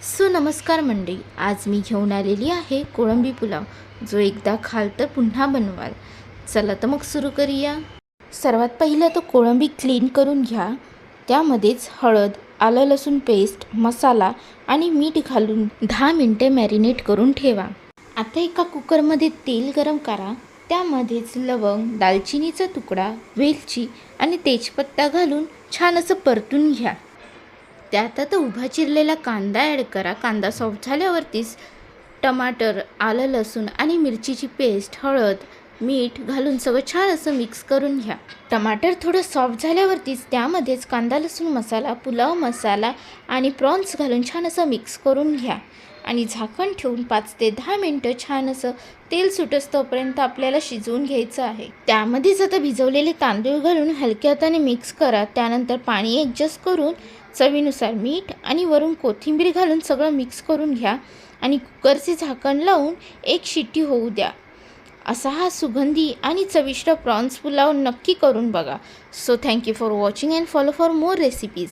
नमस्कार मंडळी, आज मी घेऊन आलेली आहे कोळंबी पुलाव, जो एकदा खाल तर पुन्हा बनवाल. चला तर मग सुरू करूया. सर्वात पहिलं तो कोळंबी क्लीन करून घ्या. त्यामध्येच हळद, आलं लसूण पेस्ट, मसाला आणि मीठ घालून 10 मिनटे मॅरिनेट करून ठेवा. आता एका कुकरमध्ये तेल गरम करा. त्यामध्येच लवंग, दालचिनीचा तुकडा, वेलची आणि तेजपत्ता घालून छान असं परतून घ्या. त्यात आता उभा चिरलेला कांदा ॲड करा. कांदा सॉफ्ट झाल्यावरतीच टमाटर, आलं लसूण आणि मिरचीची पेस्ट, हळद, मीठ घालून सगळं छान असं मिक्स करून घ्या. टमाटर थोडं सॉफ्ट झाल्यावरतीच त्यामध्येच कांदा लसूण मसाला, पुलाव मसाला आणि प्रॉन्स घालून छान असं मिक्स करून घ्या आणि झाकण ठेवून 5 ते 10 मिनटं छान असं तेल सुटोपर्यंत आपल्याला शिजवून घ्यायचं आहे. त्यामध्येच आता भिजवलेले तांदूळ घालून हलक्या हाताने मिक्स करा. त्यानंतर पाणी ॲडजस्ट करून चवीनुसार मीठ आणि वरून कोथिंबीर घालून सगळं मिक्स करून घ्या आणि कुकरचे झाकण लावून 1 शिट्टी होऊ द्या. असा हा सुगंधी आणि चविष्ट प्रॉन्स पुलाव नक्की करून बघा. Thank you for watching and follow for more recipes.